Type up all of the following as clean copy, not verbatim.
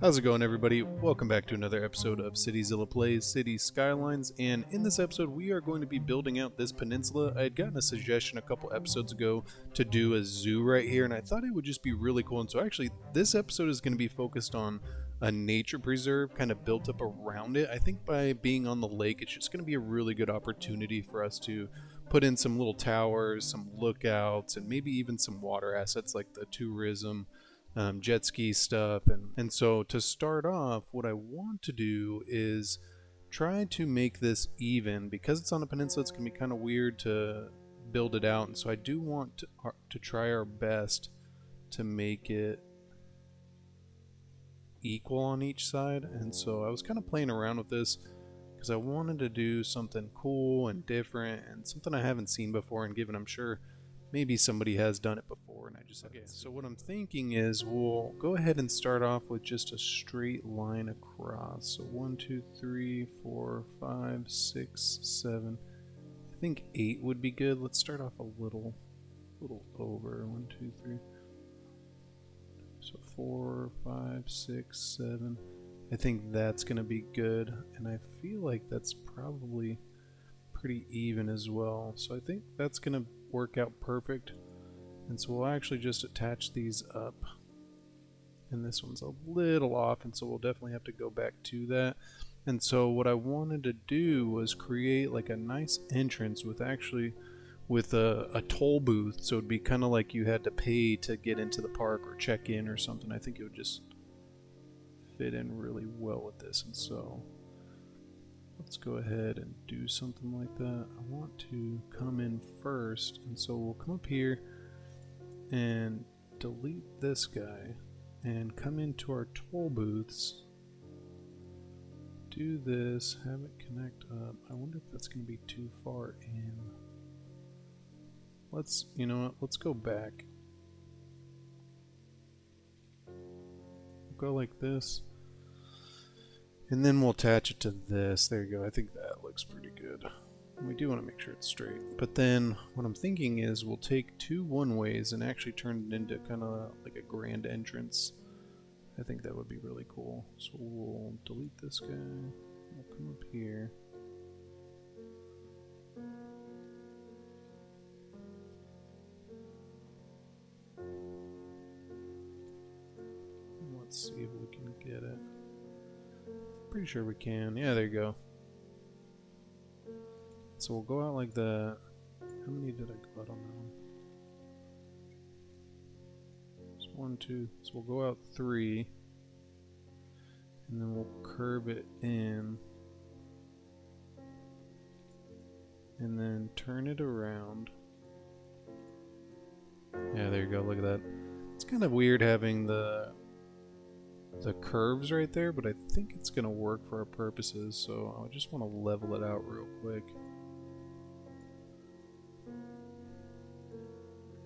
How's it going, everybody? Welcome back to another episode of CityZilla Plays City Skylines, and in this episode we are going to be building out this peninsula. I had gotten a suggestion a couple episodes ago to do a zoo right here, and I thought it would just be really cool, and so actually this episode is going to be focused on a nature preserve kind of built up around it. I think by being on the lake, it's just going to be a really good opportunity for us to put in some little towers, some lookouts, and maybe even some water assets like the tourism, jet ski stuff. And so to start off, what I want to do is try to make this even. Because it's on a peninsula, it's going to be kind of weird to build it out, and so I do want to try our best to make it equal on each side. And so I was kind of playing around with this because I wanted to do something cool and different and something I haven't seen before, and given I'm sure maybe somebody has done it before and I just haven't. Okay, so what I'm thinking is we'll go ahead and start off with just a straight line across. So 1, 2, 3, 4, 5, 6, 7. I think 8 would be good. Let's start off a little over. 1, 2, 3. So 4, 5, 6, 7. I think that's gonna be good, and I feel like that's probably pretty even as well. So I think that's gonna work out perfect. And so we'll actually just attach these up, and this one's a little off, and so we'll definitely have to go back to that. And so what I wanted to do was create like a nice entrance with a toll booth, so it'd be kind of like you had to pay to get into the park or check in or something. I think it would just fit in really well with this. And so let's go ahead and do something like that. I want to come in first, and so we'll come up here and delete this guy and come into our toll booths. Do this, have it connect up. I wonder if that's going to be too far in. You know what, let's go back. Go like this. And then we'll attach it to this. There you go. I think that looks pretty good. We do want to make sure it's straight. But then what I'm thinking is we'll take 2 one-ways and actually turn it into kind of like a grand entrance. I think that would be really cool. So we'll delete this guy. We'll come up here. Let's see if we can get it. Pretty sure we can. Yeah, there you go. So we'll go out like that. How many did I go out on that one? It's 1, 2. So we'll go out 3. And then we'll curve it in. And then turn it around. Yeah, there you go. Look at that. It's kind of weird having the curves right there, but I think it's going to work for our purposes, so I just want to level it out real quick.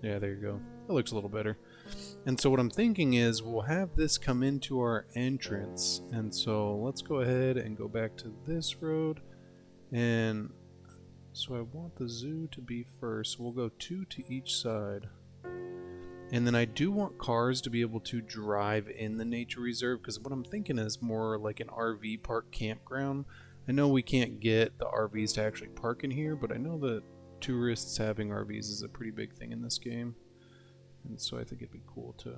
Yeah, there you go. That looks a little better. And so what I'm thinking is we'll have this come into our entrance, and so let's go ahead and go back to this road. And so I want the zoo to be first, so we'll go 2 to each side. And then I do want cars to be able to drive in the nature reserve, because what I'm thinking is more like an RV park campground. I know we can't get the RVs to actually park in here, but I know that tourists having RVs is a pretty big thing in this game. And so I think it'd be cool to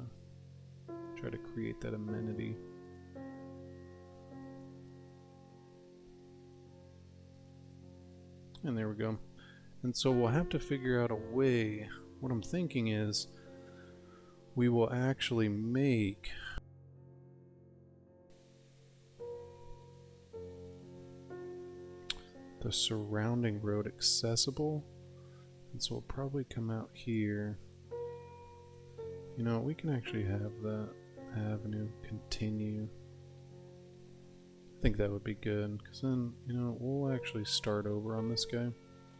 try to create that amenity. And there we go. And so we'll have to figure out a way. What I'm thinking is we will actually make the surrounding road accessible. And so we'll probably come out here. You know, we can actually have that avenue continue. I think that would be good, because then, you know, we'll actually start over on this guy.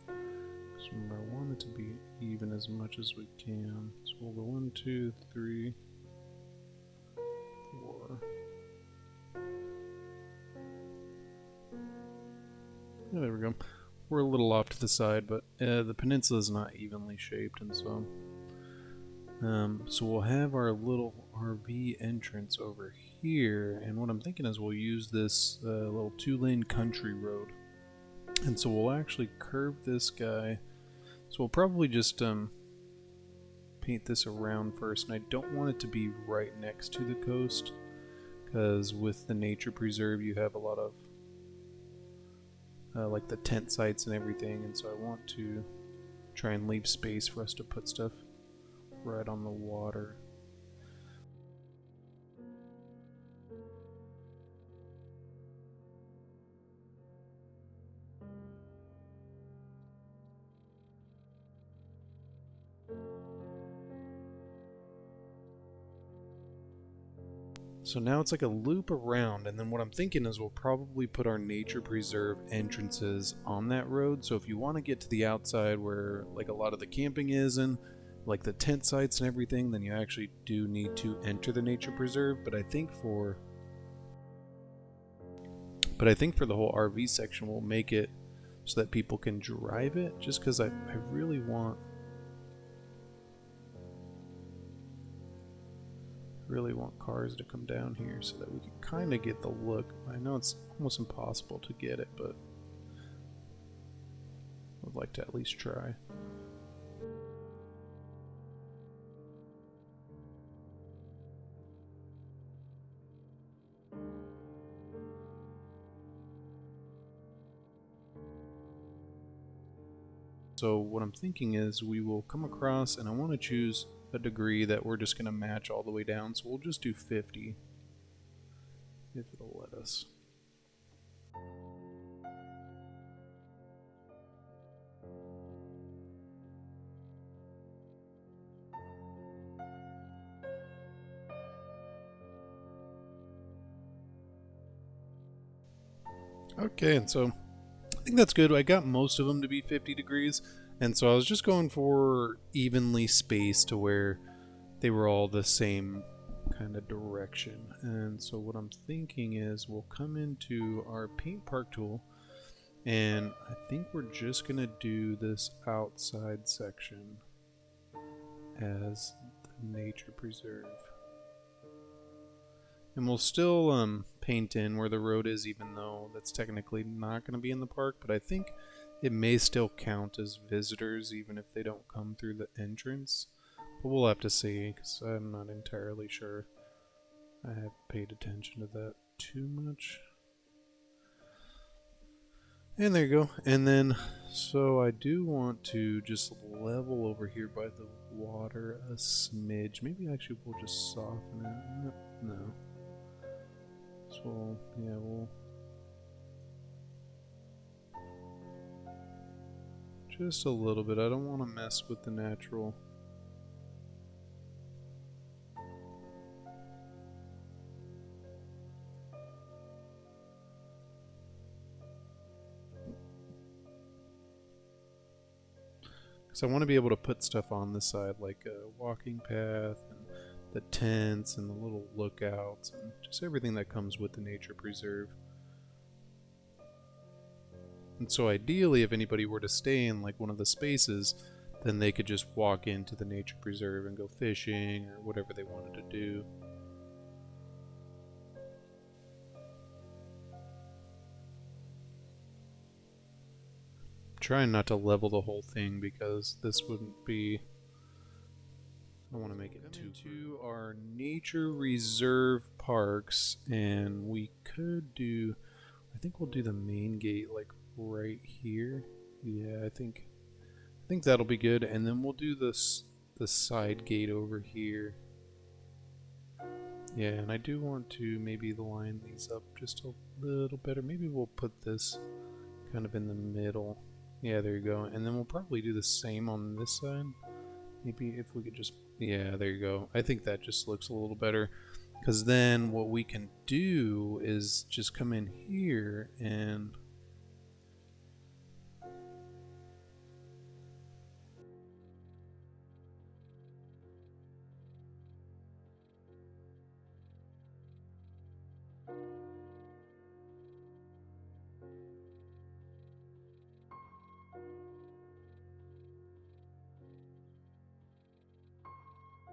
Because remember, I want it to be even as much as we can. So we'll go 1, 2, 3, 4. Yeah, there we go. We're a little off to the side, but the peninsula is not evenly shaped, and so we'll have our little RV entrance over here, and what I'm thinking is we'll use this little 2-lane country road. And so we'll actually curve this guy. So we'll probably just paint this around first, and I don't want it to be right next to the coast, because with the nature preserve you have a lot of like the tent sites and everything, and so I want to try and leave space for us to put stuff right on the water. So now it's like a loop around, and then what I'm thinking is we'll probably put our nature preserve entrances on that road. So if you want to get to the outside where like a lot of the camping is and like the tent sites and everything, then you actually do need to enter the nature preserve. But I think for the whole RV section we'll make it so that people can drive it, just because I really want cars to come down here so that we can kind of get the look. I know it's almost impossible to get it, but I'd like to at least try. So what I'm thinking is we will come across, and I want to choose a degree that we're just going to match all the way down, so we'll just do 50 if it'll let us. Okay, and so I think that's good. I got most of them to be 50 degrees, and so I was just going for evenly spaced to where they were all the same kind of direction. And so what I'm thinking is we'll come into our paint park tool, and I think we're just gonna do this outside section as the nature preserve. And we'll still paint in where the road is, even though that's technically not going to be in the park, but I think it may still count as visitors even if they don't come through the entrance. But we'll have to see, because I'm not entirely sure. I haven't paid attention to that too much. And there you go. And then, so I do want to just level over here by the water a smidge. Maybe actually we'll just soften it. No. So, yeah, we'll just a little bit. I don't want to mess with the natural. Because I want to be able to put stuff on the side, like a walking path and the tents and the little lookouts and just everything that comes with the nature preserve. And so ideally, if anybody were to stay in like one of the spaces, then they could just walk into the nature preserve and go fishing or whatever they wanted to do. I'm trying not to level the whole thing because this wouldn't be... I don't want to make it too... To our nature reserve parks, and we could do... I think we'll do the main gate like right here. Yeah, I think that'll be good, and then we'll do the side gate over here. Yeah, and I do want to maybe line these up just a little better. Maybe we'll put this kind of in the middle. Yeah, there you go. And then we'll probably do the same on this side. Maybe if we could just... Yeah, there you go. I think that just looks a little better. Because then what we can do is just come in here and...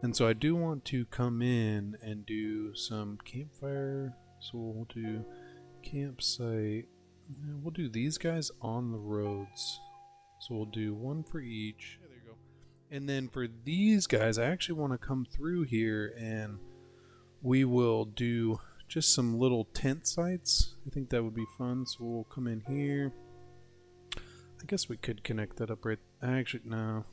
And so I do want to come in and do some campfire. So we'll do campsite. We'll do these guys on the roads. So we'll do one for each. Yeah, there you go. And then for these guys, I actually want to come through here and we will do just some little tent sites. I think that would be fun. So we'll come in here. I guess we could connect that up right. Actually, no.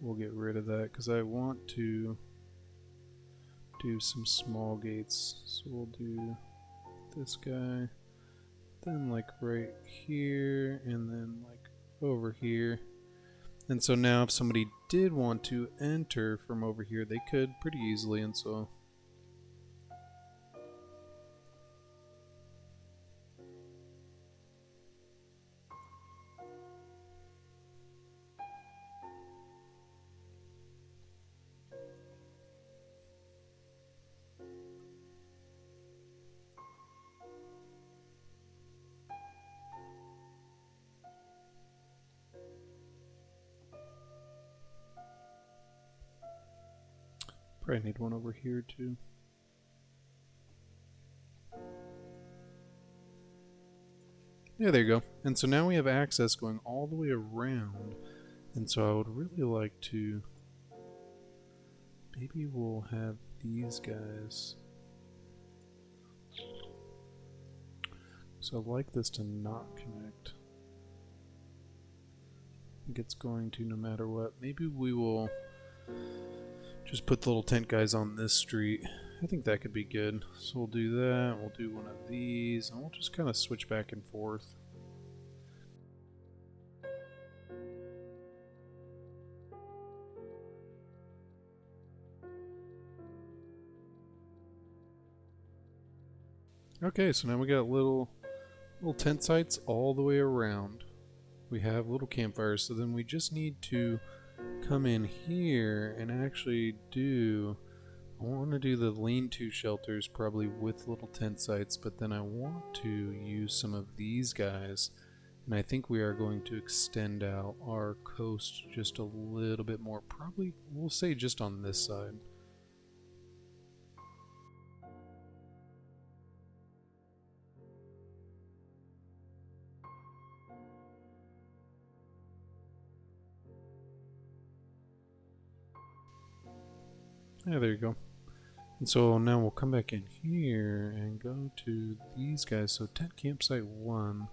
We'll get rid of that because I want to do some small gates. So we'll do this guy, then like right here, and then like over here. And so now if somebody did want to enter from over here, they could pretty easily. And so probably need one over here too. Yeah, there you go. And so now we have access going all the way around. And so I would really like to... Maybe we'll have these guys. So I'd like this to not connect. I think it's going to no matter what. Maybe we will just put the little tent guys on this street. I think that could be good. So we'll do that. We'll do one of these. And we'll just kind of switch back and forth. Okay, so now we got little tent sites all the way around. We have little campfires, so then we just need to come in here and actually do... I want to do the lean-to shelters probably with little tent sites, but then I want to use some of these guys, and I think we are going to extend out our coast just a little bit more. Probably, we'll say just on this side. Yeah, there you go. And so now we'll come back in here and go to these guys. So tent campsite 1.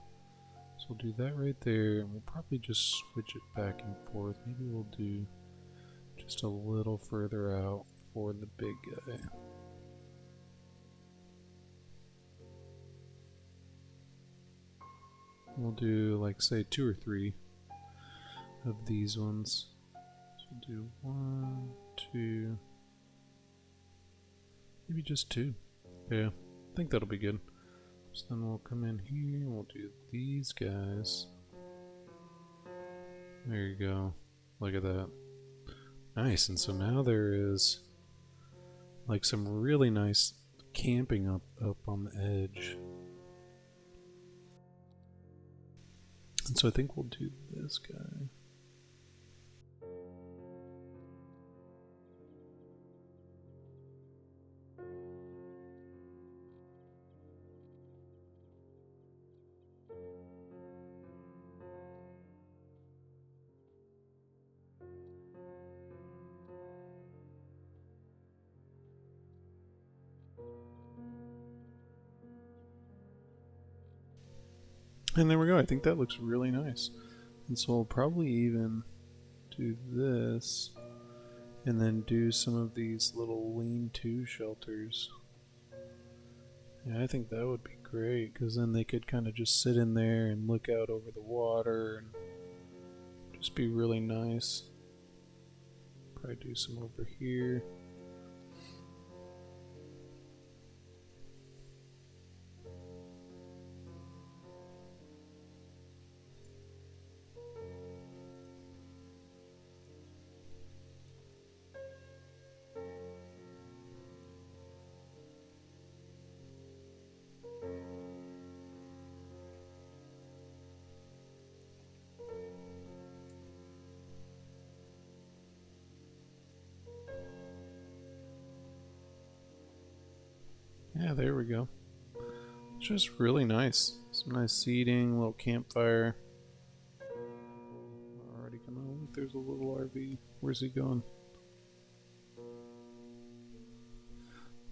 So we'll do that right there, and we'll probably just switch it back and forth. Maybe we'll do just a little further out for the big guy. We'll do like say 2 or 3 of these ones. So we'll do 1, 2, maybe just 2. Yeah, I think that'll be good. So then we'll come in here and we'll do these guys. There you go. Look at that. Nice. And so now there is like some really nice camping up on the edge. And so I think we'll do this guy. And there we go. I think that looks really nice. And so we'll probably even do this and then do some of these little lean-to shelters. Yeah, I think that would be great because then they could kind of just sit in there and look out over the water and just be really nice. Probably do some over here. Yeah, there we go. It's just really nice. Some nice seating, little campfire. Already coming on. There's a little RV. Where's he going?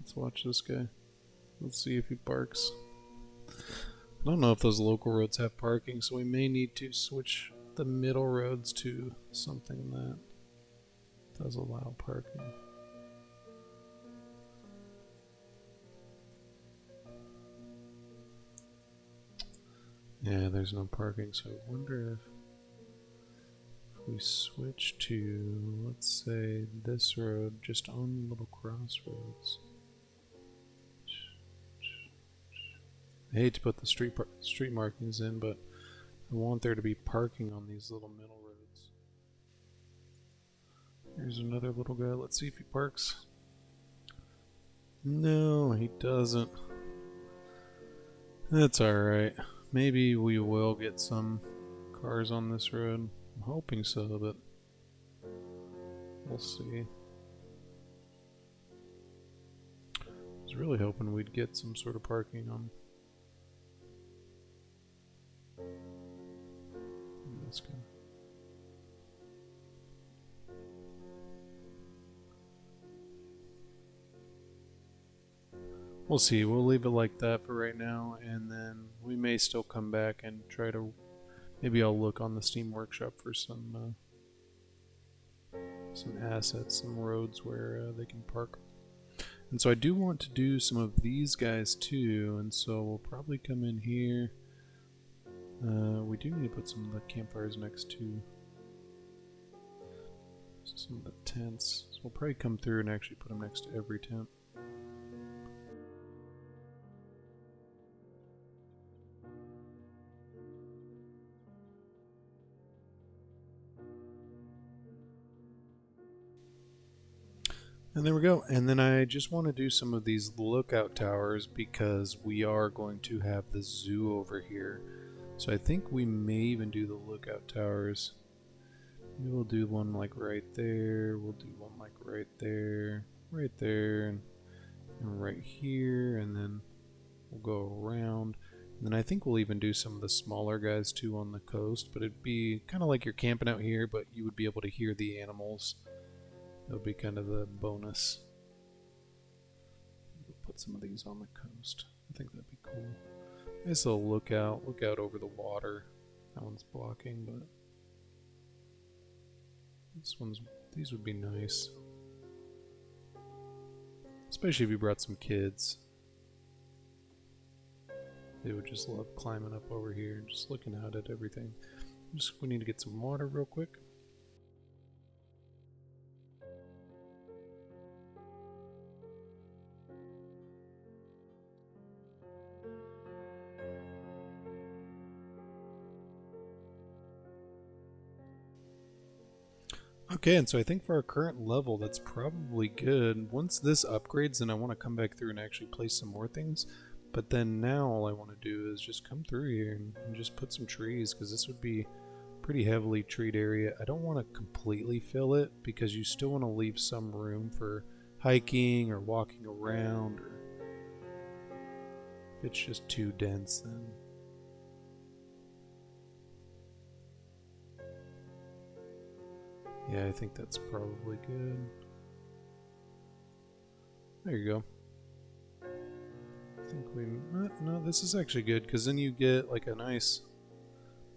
Let's watch this guy. Let's see if he parks. I don't know if those local roads have parking, so we may need to switch the middle roads to something that does allow parking. Yeah, there's no parking, so I wonder if we switch to, let's say, this road just on the little crossroads. I hate to put the street markings in, but I want there to be parking on these little middle roads. Here's another little guy. Let's see if he parks. No, he doesn't. That's alright. Maybe we will get some cars on this road. I'm hoping so, but we'll see. I was really hoping we'd get some sort of parking on this guy. We'll see. We'll leave it like that for right now, and then we may still come back and try to. Maybe I'll look on the Steam Workshop for some assets, some roads where they can park. And so I do want to do some of these guys too, and so we'll probably come in here. We do need to put some of the campfires next to some of the tents. So we'll probably come through and actually put them next to every tent. And there we go. And then I just want to do some of these lookout towers because we are going to have the zoo over here. So I think we may even do the lookout towers. Maybe we'll do one like right there. We'll do one like right there, and right here, and then we'll go around. And then I think we'll even do some of the smaller guys too on the coast, but it'd be kind of like you're camping out here, but you would be able to hear the animals. That would be kind of the bonus. We'll put some of these on the coast. I think that'd be cool. Nice little lookout over the water. That one's blocking, but these would be nice. Especially if you brought some kids. They would just love climbing up over here and just looking out at everything. We need to get some water real quick. Okay, and so I think for our current level, that's probably good. Once this upgrades, then I want to come back through and actually place some more things. But then now all I want to do is just come through here and just put some trees, because this would be pretty heavily treed area. I don't want to completely fill it, because you still want to leave some room for hiking or walking around. Or if it's just too dense, then... Yeah, I think that's probably good. There you go. I think we... No, this is actually good, because then you get like a nice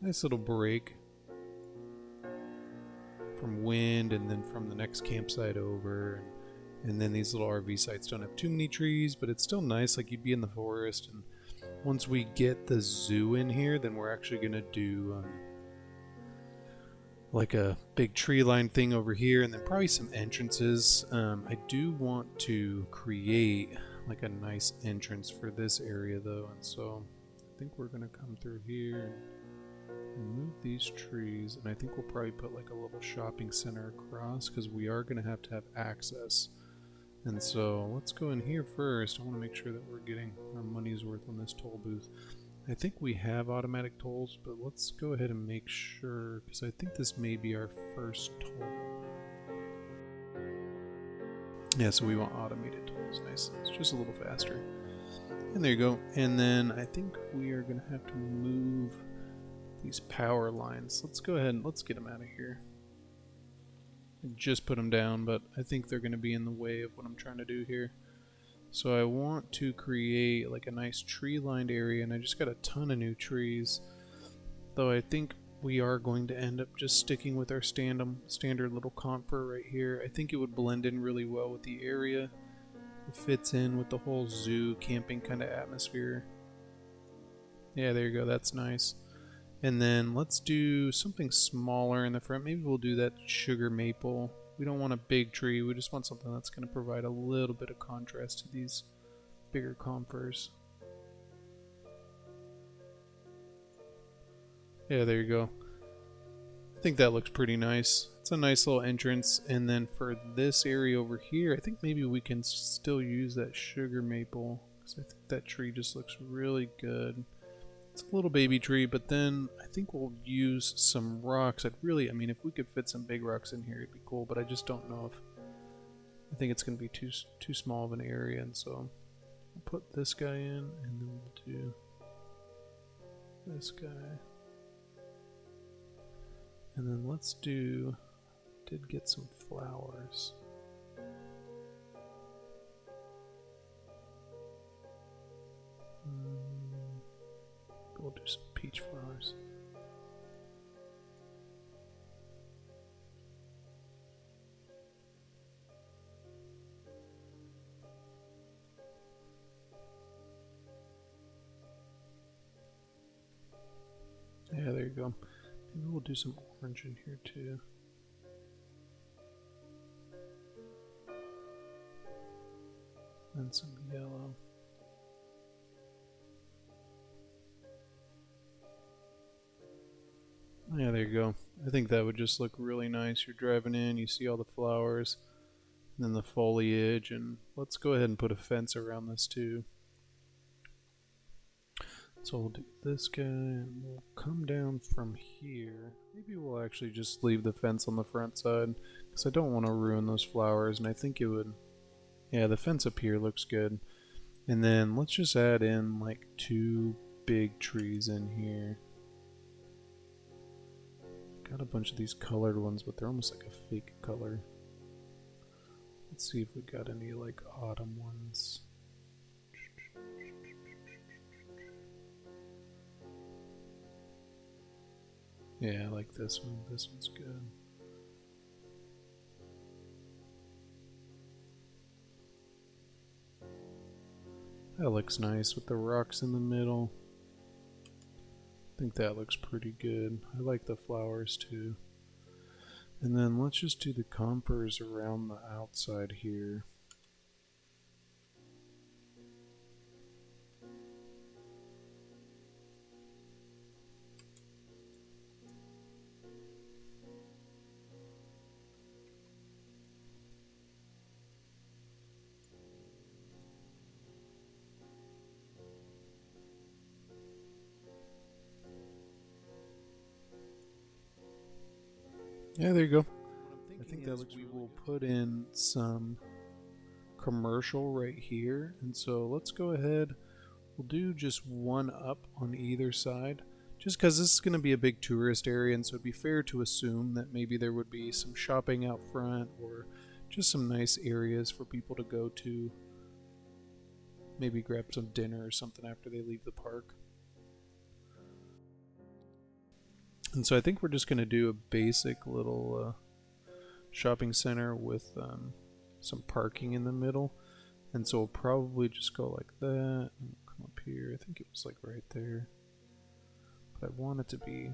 little break from wind, and then from the next campsite over. And then these little RV sites don't have too many trees, but it's still nice, like you'd be in the forest. And once we get the zoo in here, then we're actually going to do... like a big tree line thing over here, and then probably some entrances. I do want to create like a nice entrance for this area though, and so I think we're gonna come through here and move these trees, and I think we'll probably put like a little shopping center across, because we are gonna have to have access. And so let's go in here first. I want to make sure that we're getting our money's worth on this toll booth. I think we have automatic tolls, but let's go ahead and make sure, because I think this may be our first toll. Yeah, so we want automated tolls. Nice. It's just a little faster. And there you go. And then I think we are going to have to move these power lines. Let's go ahead and let's get them out of here. I just put them down, but I think they're going to be in the way of what I'm trying to do here. So I want to create like a nice tree-lined area, and I just got a ton of new trees. Though I think we are going to end up just sticking with our standard little comfort right here. I think it would blend in really well with the area. It fits in with the whole zoo camping kind of atmosphere. Yeah, there you go. That's nice. And then let's do something smaller in the front. Maybe we'll do that sugar maple. We don't want a big tree. We just want something that's going to provide a little bit of contrast to these bigger conifers. Yeah, there you go. I think that looks pretty nice. It's a nice little entrance. And then for this area over here, I think maybe we can still use that sugar maple, because I think that tree just looks really good. It's a little baby tree, but then I think we'll use some rocks. I mean, if we could fit some big rocks in here, it'd be cool, but I just don't know if, I think it's going to be too small of an area, and so we'll put this guy in, and then we'll do this guy. And then let's do, did get some flowers. We'll do some peach flowers. Yeah, there you go. Maybe we'll do some orange in here too. And some yellow. Yeah, there you go. I think that would just look really nice. You're driving in, you see all the flowers, and then the foliage, and let's go ahead and put a fence around this too. So we'll do this guy, and we'll come down from here. Maybe we'll actually just leave the fence on the front side, because I don't want to ruin those flowers, and I think it would... Yeah, the fence up here looks good. And then let's just add in like 2 big trees in here. Got a bunch of these colored ones, but they're almost like a fake color. Let's see if we got any like autumn ones. Yeah, I like this one. This one's good. That looks nice with the rocks in the middle. I think that looks pretty good. I like the flowers too. And then let's just do the conifers around the outside here. Yeah, there you go. I think that looks, we will put in some commercial right here, and so let's go ahead. We'll do just one up on either side, just because this is going to be a big tourist area, and so it'd be fair to assume that maybe there would be some shopping out front or just some nice areas for people to go to. Maybe grab some dinner or something after they leave the park. And so I think we're just going to do a basic little shopping center with some parking in the middle. And so we'll probably just go like that and we'll come up here. I think it was like right there. But I want it to be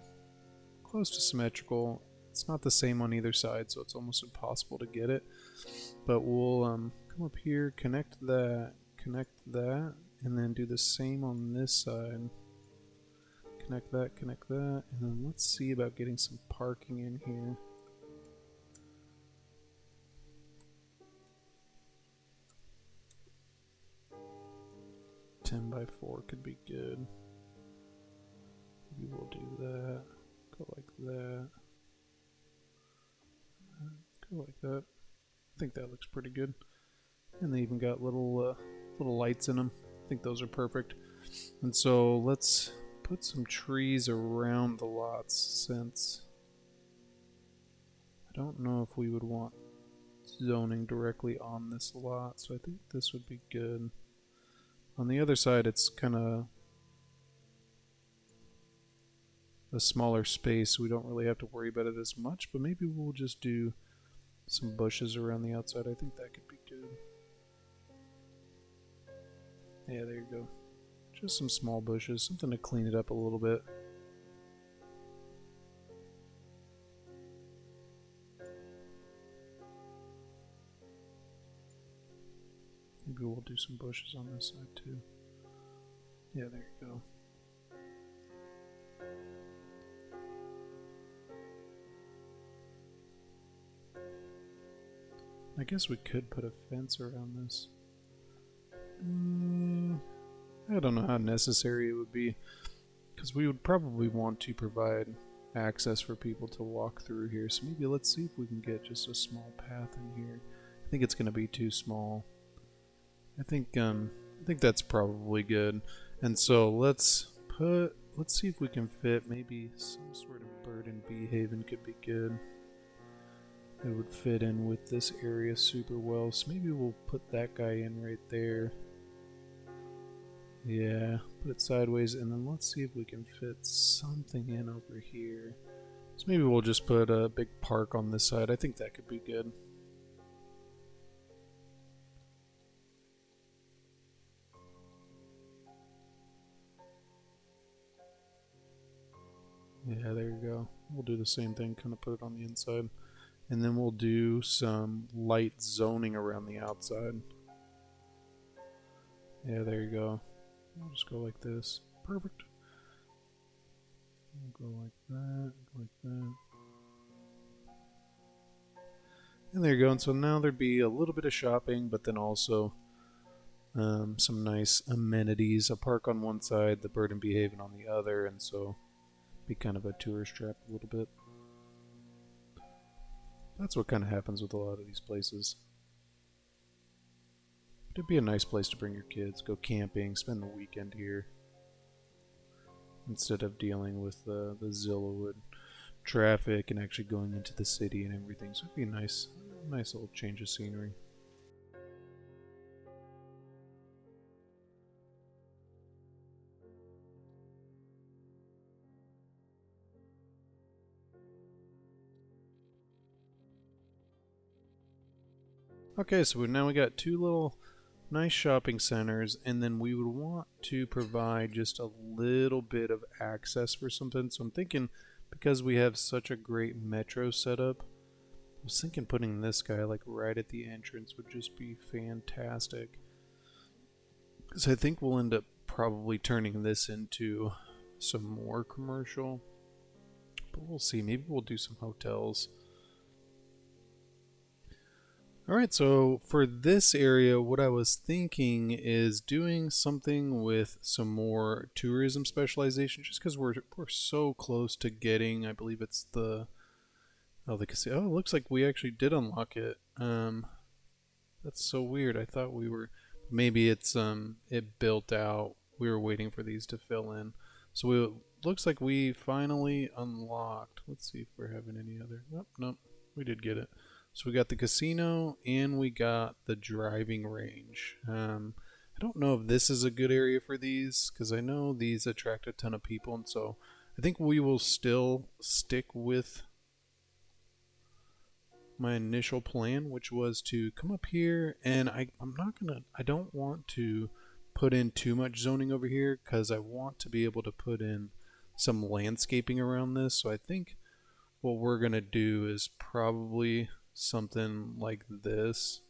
close to symmetrical. It's not the same on either side, so it's almost impossible to get it. But we'll come up here, connect that, and then do the same on this side. Connect that, and then let's see about getting some parking in here. $10 by $4 could be good. Maybe we'll do that. Go like that. Go like that. I think that looks pretty good. And they even got little lights in them. I think those are perfect. And so let's put some trees around the lots, since I don't know if we would want zoning directly on this lot, so I think this would be good. On the other side, it's kind of a smaller space, so we don't really have to worry about it as much, but maybe we'll just do some bushes around the outside. I think that could be good. Yeah, there you go. Just some small bushes, something to clean it up a little bit. Maybe we'll do some bushes on this side too. Yeah, there you go. I guess we could put a fence around this. I don't know how necessary it would be, because we would probably want to provide access for people to walk through here. So maybe let's see if we can get just a small path in here. I think it's going to be too small. I think that's probably good. And so let's see if we can fit maybe some sort of bird and bee haven could be good. It would fit in with this area super well. So maybe we'll put that guy in right there. Yeah, put it sideways, and then let's see if we can fit something in over here. So maybe we'll just put a big park on this side. I think that could be good. Yeah, there you go. We'll do the same thing, kind of put it on the inside. And then we'll do some light zoning around the outside. Yeah, there you go. We'll just go like this. Perfect. We'll go like that, like that. And there you go. And so now there'd be a little bit of shopping, but then also some nice amenities. A park on one side, the bird and bee haven on the other, and so be kind of a tourist trap a little bit. That's what kind of happens with a lot of these places. It'd be a nice place to bring your kids, go camping, spend the weekend here, instead of dealing with the Zillawood traffic and actually going into the city and everything. So it'd be a nice little change of scenery. Okay, so now we got two little nice shopping centers, and then we would want to provide just a little bit of access for something. So I'm thinking, because we have such a great metro setup, I was thinking putting this guy like right at the entrance would just be fantastic. Because I think we'll end up probably turning this into some more commercial, but we'll see. Maybe we'll do some hotels. Alright, so for this area, what I was thinking is doing something with some more tourism specialization, just because we're so close to getting, I believe it's the casino. Oh, it looks like we actually did unlock it. That's so weird. I thought we were, maybe it's it built out. We were waiting for these to fill in. So it looks like we finally unlocked. Let's see if we're having any other. Nope, we did get it. So we got the casino and we got the driving range. I don't know if this is a good area for these, because I know these attract a ton of people, and so I think we will still stick with my initial plan, which was to come up here, and I don't want to put in too much zoning over here, because I want to be able to put in some landscaping around this. So I think what we're gonna do is probably something like this.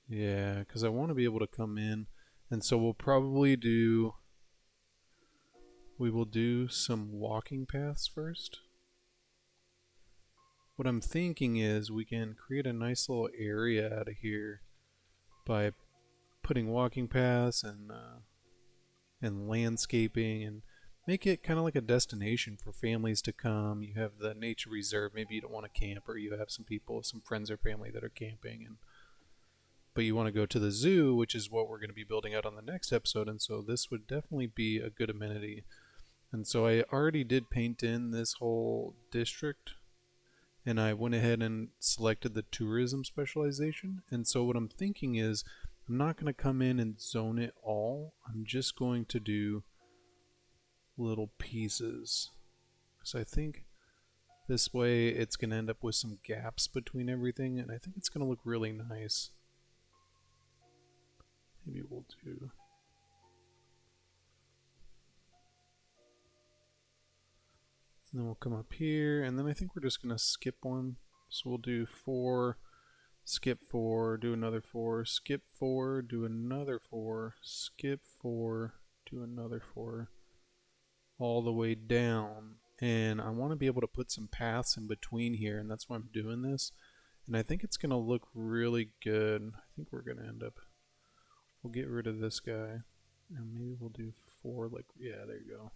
Yeah, because I want to be able to come in, and so we'll probably do, we will do some walking paths first. What I'm thinking is we can create a nice little area out of here by putting walking paths and landscaping, and make it kind of like a destination for families to come. You have the nature reserve. Maybe you don't want to camp, or you have some people, some friends or family that are camping, but you want to go to the zoo, which is what we're going to be building out on the next episode, and so this would definitely be a good amenity. And so I already did paint in this whole district, and I went ahead and selected the tourism specialization. And so what I'm thinking is I'm not going to come in and zone it all. I'm just going to do little pieces. So I think this way it's going to end up with some gaps between everything, and I think it's going to look really nice. Maybe we'll do... And then we'll come up here, and then I think we're just going to skip one. So we'll do 4, skip 4, do another 4, skip 4, do another 4, skip 4, do another 4, all the way down. And I want to be able to put some paths in between here, and that's why I'm doing this. And I think it's going to look really good. I think we're going to end up... We'll get rid of this guy, and maybe we'll do 4, like, yeah, there you go.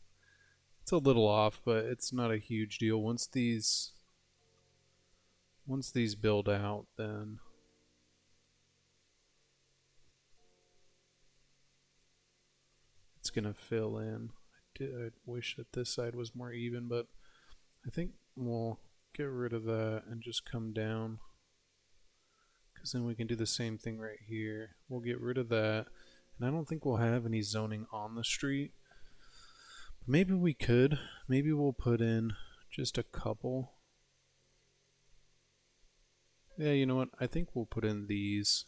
It's a little off, but it's not a huge deal. Once these build out, then it's gonna fill in. I wish that this side was more even, but I think we'll get rid of that and just come down, because then we can do the same thing right here. We'll get rid of that, and I don't think we'll have any zoning on the street. Maybe we could. Maybe we'll put in just a couple. Yeah, you know what? I think we'll put in these,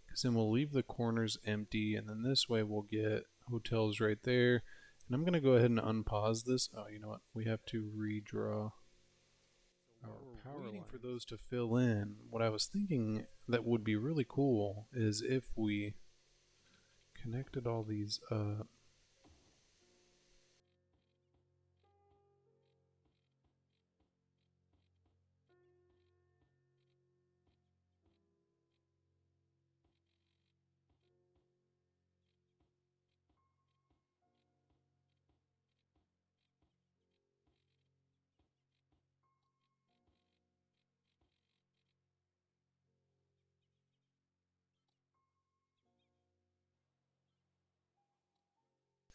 because then we'll leave the corners empty, and then this way we'll get hotels right there. And I'm going to go ahead and unpause this. Oh, you know what? We have to redraw our power lines. For those to fill in, what I was thinking that would be really cool is if we connected all these up.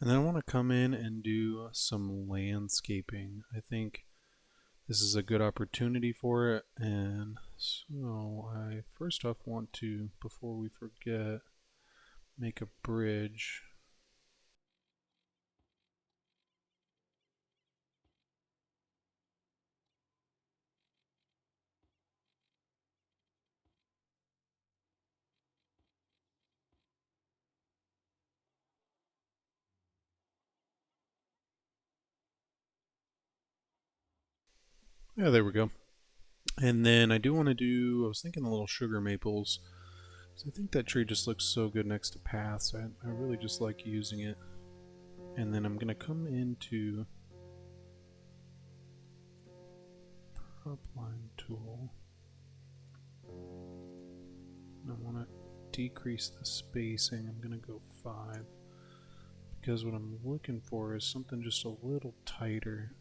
And then I want to come in and do some landscaping. I think this is a good opportunity for it. And so I first off want to, before we forget, make a bridge. Yeah, there we go. And then I do want to do, I was thinking the little sugar maples. So I think that tree just looks so good next to paths. I really just like using it. And then I'm going to come into prop line tool. And I want to decrease the spacing. I'm going to go 5. Because what I'm looking for is something just a little tighter.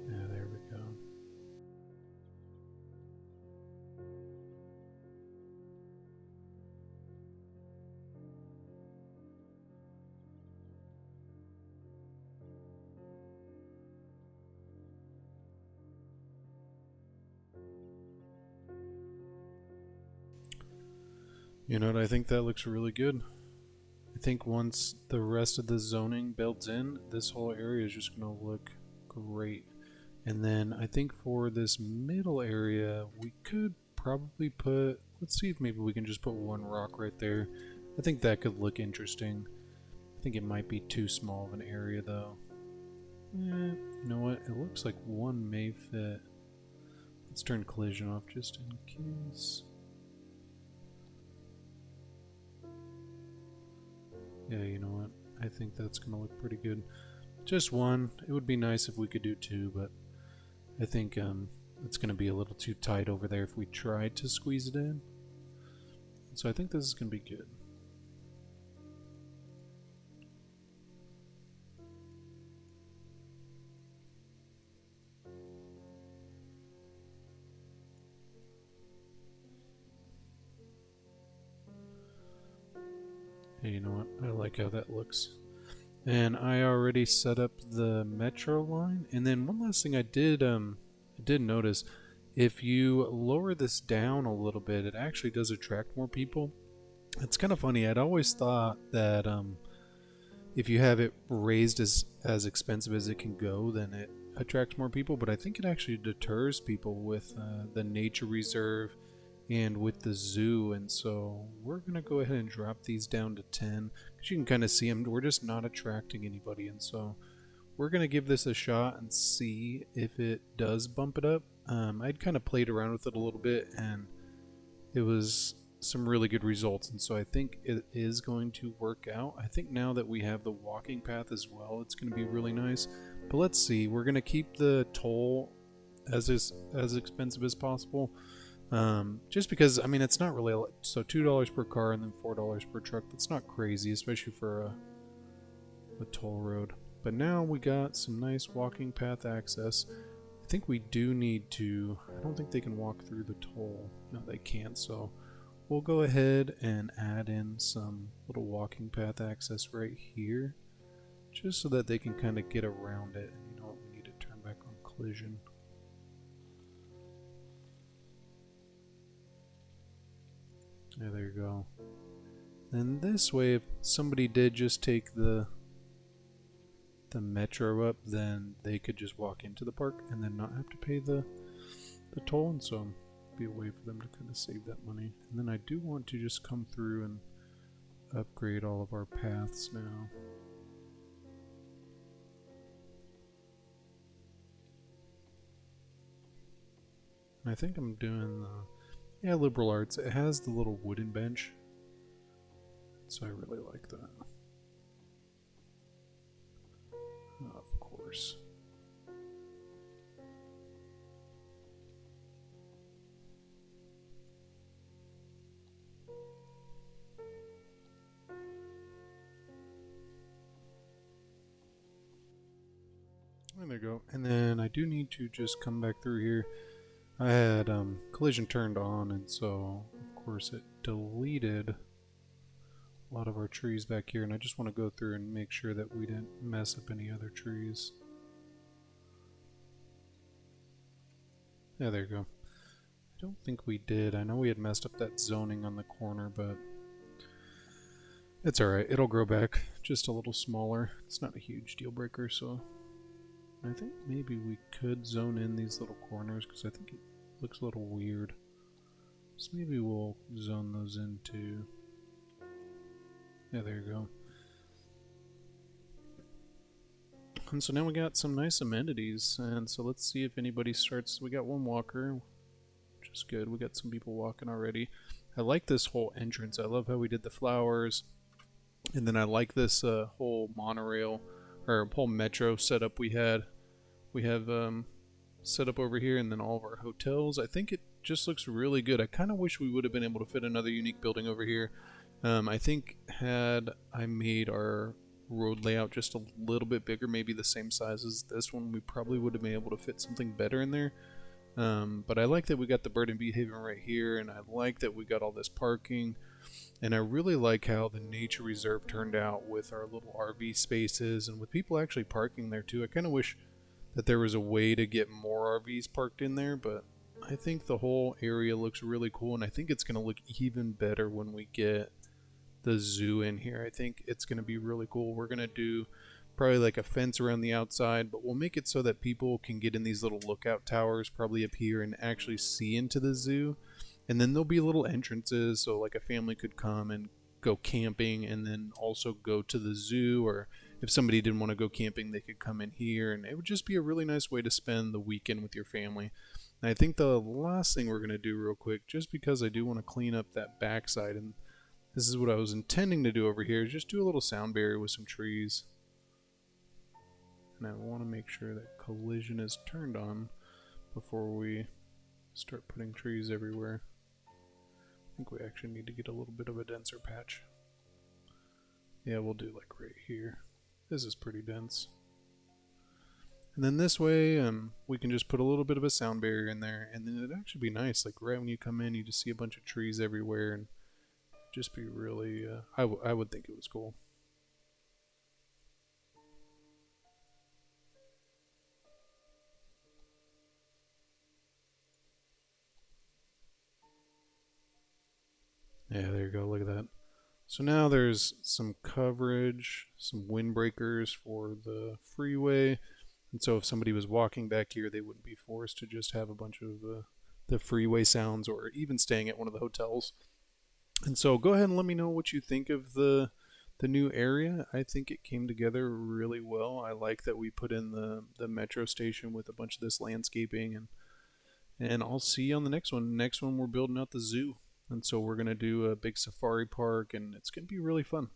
Yeah, there we go. You know what, I think that looks really good. I think once the rest of the zoning builds in, this whole area is just going to look great. And then I think for this middle area, we could probably put, let's see if maybe we can just put one rock right there. I think that could look interesting. I think it might be too small of an area though. You know what, it looks like one may fit. Let's turn collision off just in case. Yeah, you know what? I think that's going to look pretty good. Just one. It would be nice if we could do 2, but I think it's going to be a little too tight over there if we tried to squeeze it in. So I think this is going to be good. Hey, you know what? I like how that looks. And I already set up the metro line. And then one last thing I did notice, if you lower this down a little bit, it actually does attract more people. It's kind of funny. I'd always thought that if you have it raised as expensive as it can go, then it attracts more people. But I think it actually deters people with the nature reserve and with the zoo. And so we're gonna go ahead and drop these down to 10 because you can kind of see them. We're just not attracting anybody, and so we're gonna give this a shot and see if it does bump it up. I'd kind of played around with it a little bit, and it was some really good results, and so I think it is going to work out. I think now that we have the walking path as well, it's going to be really nice. But let's see, we're going to keep the toll as expensive as possible, just because, I mean, it's not really so $2 per car and then $4 per truck. That's not crazy, especially for a toll road. But now we got some nice walking path access. I think we do need to, I don't think they can walk through the toll. No, they can't, so we'll go ahead and add in some little walking path access right here, just so that they can kind of get around it. And you know what, we need to turn back on collision. Yeah, there you go. And this way, if somebody did just take the metro up, then they could just walk into the park and then not have to pay the toll, and so be a way for them to kind of save that money. And then I do want to just come through and upgrade all of our paths now. And I think I'm doing the liberal arts. It has the little wooden bench, so I really like that. Of course. There we go. And then I do need to just come back through here. I had collision turned on, and so of course it deleted a lot of our trees back here, and I just want to go through and make sure that we didn't mess up any other trees. Yeah, there you go. I don't think we did. I know we had messed up that zoning on the corner, but it's alright. It'll grow back just a little smaller. It's not a huge deal breaker, so I think maybe we could zone in these little corners because I think it looks a little weird. So maybe we'll zone those in too. Yeah, there you go. And so now we got some nice amenities, and so let's see if anybody starts. We got one walker, which is good. We got some people walking already. I like this whole entrance. I love how we did the flowers, and then I like this whole monorail or whole metro setup we had. We have set up over here, and then all of our hotels. I think it just looks really good. I kind of wish we would have been able to fit another unique building over here. I think had I made our road layout just a little bit bigger, maybe the same size as this one, we probably would have been able to fit something better in there. But I like that we got the bird and bee haven right here, and I like that we got all this parking, and I really like how the nature reserve turned out with our little RV spaces and with people actually parking there too. I kind of wish that there was a way to get more RVs parked in there, but I think the whole area looks really cool, and I think it's going to look even better when we get the zoo in here. I think it's going to be really cool. We're going to do probably like a fence around the outside, but we'll make it so that people can get in these little lookout towers probably up here and actually see into the zoo. And then there'll be little entrances, so like a family could come and go camping and then also go to the zoo, or if somebody didn't want to go camping, they could come in here, and it would just be a really nice way to spend the weekend with your family. And I think the last thing we're going to do real quick, just because I do want to clean up that backside, and this is what I was intending to do over here, is just do a little sound barrier with some trees. And I want to make sure that collision is turned on before we start putting trees everywhere. I think we actually need to get a little bit of a denser patch. Yeah, we'll do like right here. This is pretty dense. And then this way, we can just put a little bit of a sound barrier in there, and then it'd actually be nice. Like right when you come in, you just see a bunch of trees everywhere, and just be really. I would think it was cool. Yeah, there you go. Look at that. So now there's some coverage, some windbreakers for the freeway, and so if somebody was walking back here, they wouldn't be forced to just have a bunch of the freeway sounds, or even staying at one of the hotels. And so go ahead and let me know what you think of the new area. I think it came together really well. I like that we put in the metro station with a bunch of this landscaping, and I'll see you on the next one. Next one we're building out the zoo. And so we're going to do a big safari park, and it's going to be really fun.